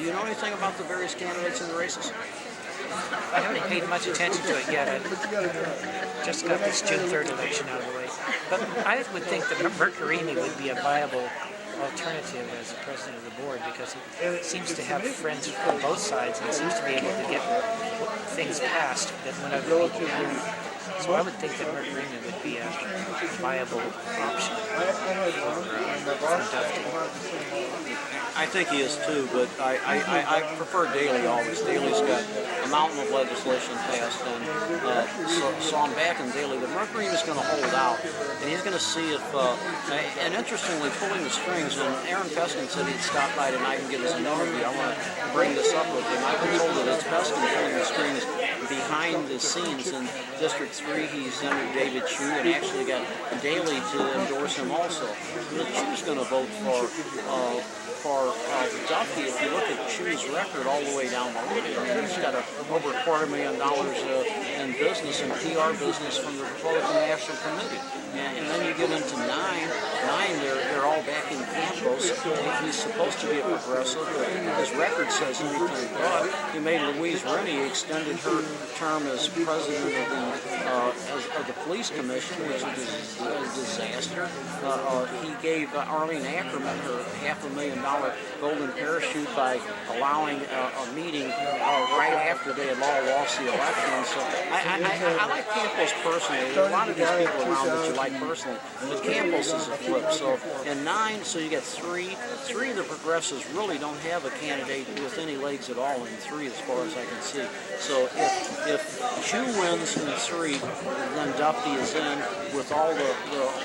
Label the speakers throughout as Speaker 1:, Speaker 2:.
Speaker 1: do you know anything about the various candidates in the races?
Speaker 2: I haven't paid much attention to it yet. I just got this June 3rd election out of the way. But I would think that Mercurini would be a viable alternative as the president of the board, because he seems to have friends on both sides and seems to be able to get things passed that would have really be done. So I would think that Mercurini would be a viable option for Duffy.
Speaker 1: I think he is too, but I prefer Daley always. Daley's got a mountain of legislation passed, and so I'm backing Daley. But Mercury's going to hold out, and he's going to see if, and interestingly, pulling the strings, when Aaron Peskin said he'd stop by tonight and give us an interview, I want to bring this up with him. I've been told that it's Peskin pulling the strings behind the scenes. In District 3, he's under David Chu, and actually got Daley to endorse him also. But Chu's going to vote for Duffy. If you look at Chu's record all the way down the line, he's got over $250,000 in business and PR business from the Republican National Committee. And then you get into 9, they're all back in Campos. He's supposed to be a progressive, but his record says anything but. He made Louise Rennie, extended her term as president of the police commission, which is a disaster. He gave Arlene Ackerman her $500,000 golden parachute by allowing a meeting right after they had all lost the election. So I like Campos personally. There are a lot of these people around that you like personally, but Campos is a flip. So in 9, so you get 3. 3 of the progressives really don't have a candidate with any legs at all in 3, as far as I can see. So if Chu wins in 3, then Duffy is in with all the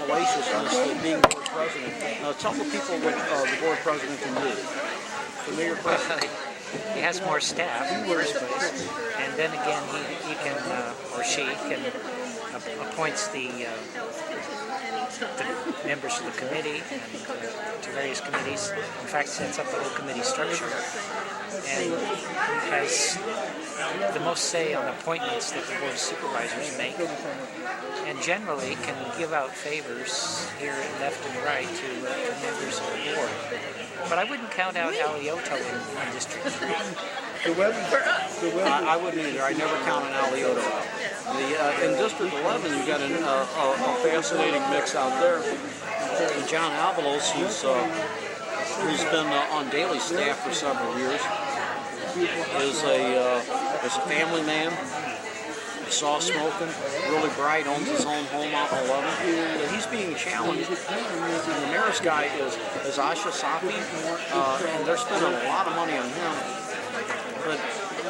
Speaker 1: hellaciousness of being board president. Now tell the people what the board president can do. Familiar question?
Speaker 2: He has more staff in the first place, and then again he can, or she can, appoints the members of the committee and to various committees. In fact, sets up the whole committee structure, and has the most say on appointments that the board of supervisors make, and generally can give out favors here left and right to members of the board. But I wouldn't count out Alioto in District 3.
Speaker 1: I wouldn't either. I never count an Alioto out. In District 11, you've got a fascinating mix out there. John Avalos, who's been on Daley's staff for several years, is a family man. Soft smoking, really bright, owns his own home out in 11. But he's being challenged. And the mayor's guy is Asha Safi, and they're spending a lot of money on him. But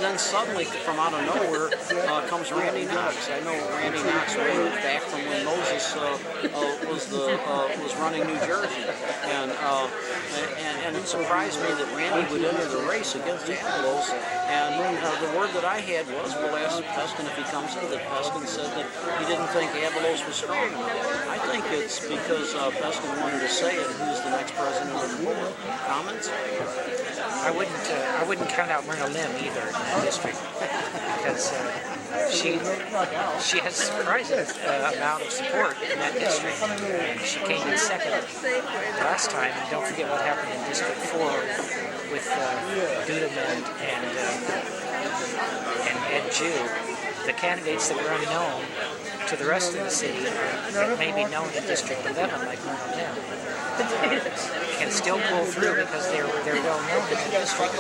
Speaker 1: then suddenly, from out of nowhere, comes Randy Knox. I know Randy Knox way back from when Moses was running New Jersey, and it surprised me that Randy would enter the race against Avalos. And the word that I had was, we'll ask Peskin if he comes in, that Peskin said that he didn't think Avalos was strong enough. I think it's because Peskin wanted to say it, who's the next president of the board. Comments?
Speaker 2: I wouldn't count out Myrna Lim either in that district, because she has a surprising amount of support in that district. She came in second last time, and don't forget what happened in District 4 with Dudeman and Ed Jew. The candidates that were unknown to the rest of the city that may be known in District 11, like Myrna Lim, can still pull through because they're well known in the district.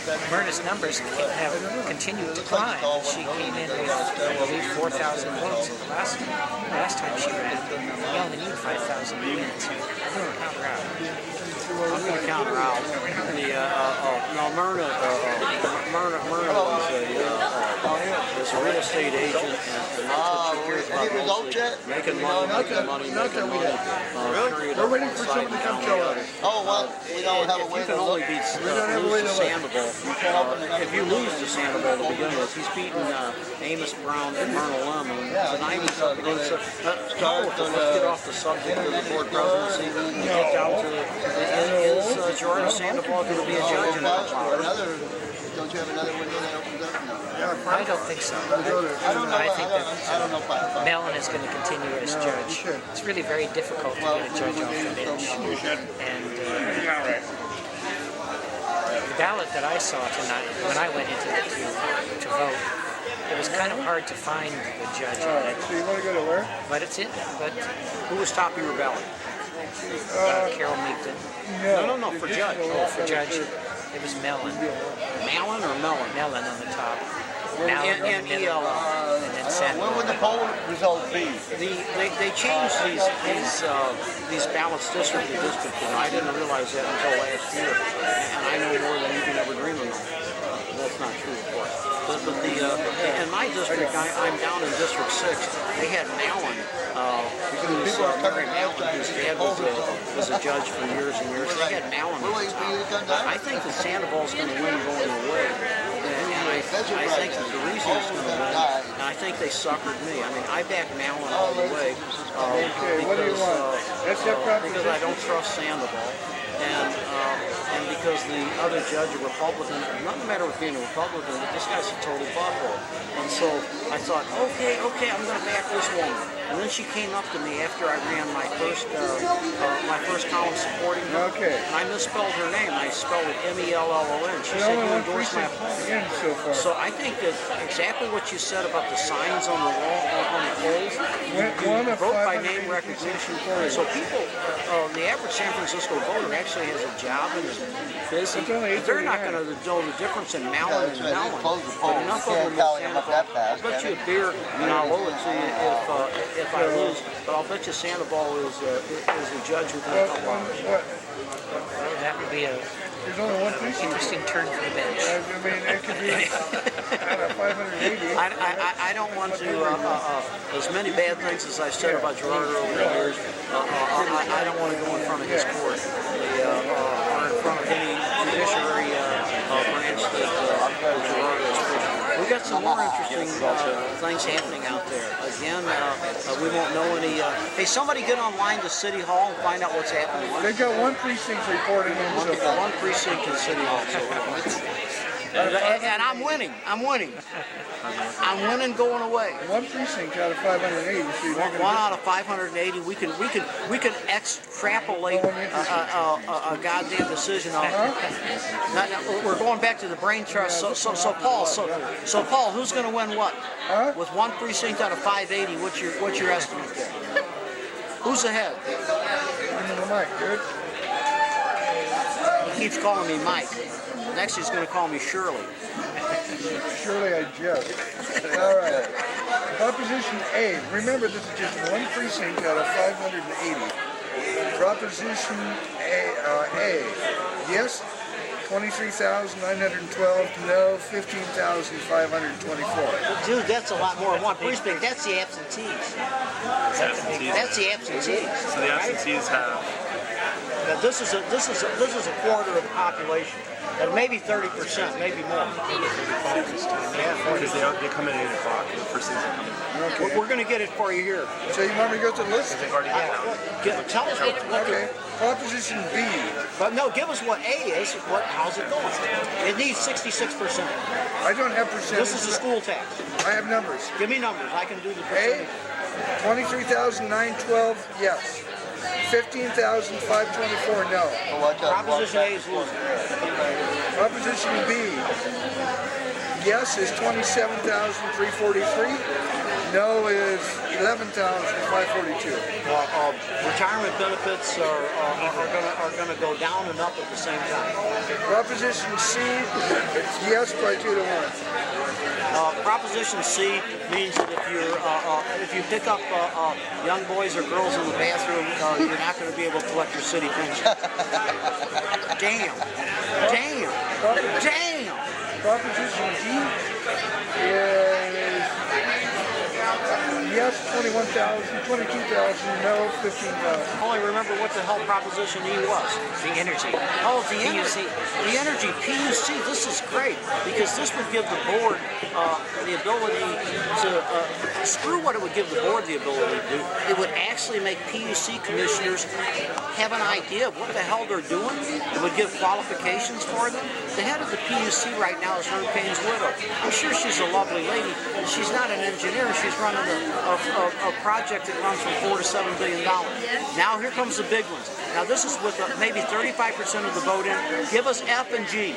Speaker 2: And Myrna's numbers have continued to climb. She came in with, I believe, 4,000 votes the last time she ran. You only need 5,000 to win, so I'm going to count her out. Myrna was a real estate agent, and that's what she cares about mostly. Making money. Period.
Speaker 3: We're waiting for something to come show us.
Speaker 4: Oh, well, we don't have a way
Speaker 1: to look. If you can only lose to Sandoval, if you lose to Sandoval to begin with, he's beaten Amos Brown and Myrna Lim, and tonight he's up against let's get off the subject of the board presidency and get down to is Jordan Sandoval going to be a judge in that?
Speaker 4: Don't you have another window that opens up? No.
Speaker 2: I don't think so. I think that Mellon is going to continue as judge. It's really very difficult to get a judge off the bench. And ballot that I saw tonight, when I went into to vote, it was kind of hard to find the judge on it.
Speaker 3: So you want to go to where?
Speaker 2: But it's it. But
Speaker 1: Who was top of your ballot?
Speaker 2: Carol Meekton.
Speaker 1: No, for judge.
Speaker 2: Oh, for judge, it was Mellon.
Speaker 1: Malin or Mellon?
Speaker 2: Mellon on the top.
Speaker 1: And
Speaker 2: Mellon in the middle.
Speaker 1: ELL.
Speaker 2: And then Sandoval.
Speaker 4: When would the poll results be?
Speaker 1: They changed these ballots district to district, and I didn't realize that until last year. And I know more than you can ever dream of. That's not true, of course. But in my district, I'm down in District 6. They had Malin, who's Mary Malin, whose dad was a judge for years and years. They had Malin. I think that Sandoval's going to win going away. And I think that the reason it's going to win, and I think they suckered me. I mean, I back Malin all the way.
Speaker 3: Okay, what do you want?
Speaker 1: Because I don't trust Sandoval. And because the other judge, a Republican, not the matter with being a Republican, but this guy's a total butthole. And so I thought, okay, I'm going to back this woman. And then she came up to me after I ran my first column supporting her.
Speaker 3: Okay.
Speaker 1: And I misspelled her name. I spelled it Mellon. She said you endorsed my opponent.
Speaker 3: So far.
Speaker 1: So I think that exactly what you said about the signs on the wall, on the polls, you vote by name recognition. So people, the average San Francisco voter actually has a job and is busy. They're not going to know the difference in Malin and Mellon. But enough of them will Sandoval. I'll bet you a beer, and I'll owe it to you if I lose. But I'll bet you Sandoval is a judge within a couple hours.
Speaker 2: Well, that would be a
Speaker 3: There's only one thing.
Speaker 2: interesting turn for the bench.
Speaker 3: I mean, it could be 580.
Speaker 1: I don't want to, as many bad things as I've said about Gerard over the years, I don't want to go in front of his court or in front of any judiciary branch that Gerard is pushing. We've got some more interesting things happening out there. Again, we won't know any. Hey, somebody get online to City Hall and find out what's happening.
Speaker 3: They've got one precinct reporting in so far.
Speaker 1: One precinct in City Hall. And I'm winning. I'm winning going away.
Speaker 3: One precinct out of 580. So
Speaker 1: One out of 580. We can extrapolate a goddamn decision on. Now, we're going back to the brain trust. So Paul, who's going to win what? With one precinct out of 580, what's your estimate there? Who's ahead?
Speaker 3: Mike, good.
Speaker 1: He keeps calling me Mike. Next he's going to call me Shirley.
Speaker 3: Surely I jest. All right. Proposition A. Remember, this is just one precinct out of 580. Proposition A. Yes, 23,912. No, 15,524.
Speaker 1: Dude, that's a lot more than one precinct. That's the absentees. That's the absentees.
Speaker 5: So the absentees have.
Speaker 1: Now, this is a quarter of the population, and maybe 30%, maybe more.
Speaker 5: Because they come in at 8 o'clock and the first things that come in.
Speaker 3: Okay.
Speaker 1: We're going to get it for you here.
Speaker 3: So you want me to go to the list?
Speaker 5: They've already been out.
Speaker 1: Tell us what
Speaker 3: Okay. Proposition B.
Speaker 1: but no, give us what A is. How's it going? It needs 66%.
Speaker 3: I don't have percentages.
Speaker 1: This is a school tax.
Speaker 3: I have numbers.
Speaker 1: Give me numbers. I can do the
Speaker 3: A.
Speaker 1: percentage.
Speaker 3: 23,912. Yes. 15,524. No.
Speaker 1: Proposition A is losing.
Speaker 3: Proposition B. Yes is 27,343. No is 11,542.
Speaker 1: Retirement benefits are going to go down and up at the same time.
Speaker 3: Proposition C. It's yes by 2 to 1.
Speaker 1: Proposition C means that if you pick up young boys or girls in the bathroom, you're not going to be able to collect your city pension. Damn.
Speaker 3: Proposition D is yes 21,000, 22,000, no 15,000.
Speaker 1: Only remember what the hell Proposition E was.
Speaker 2: The energy.
Speaker 1: Oh, the
Speaker 2: PUC.
Speaker 1: The energy, PUC, this is great because this would give the board the ability to, screw what it would give the board the ability to do. It would actually make PUC commissioners have an idea of what the hell they're doing. It would give qualifications for them. The head of the PUC right now is Herb Payne's widow. I'm sure she's a lovely lady. She's not an engineer. She's running a project that runs from $4 to $7 billion. Now here comes the big ones. Now this is with maybe 35% of the vote in. Give us F and G.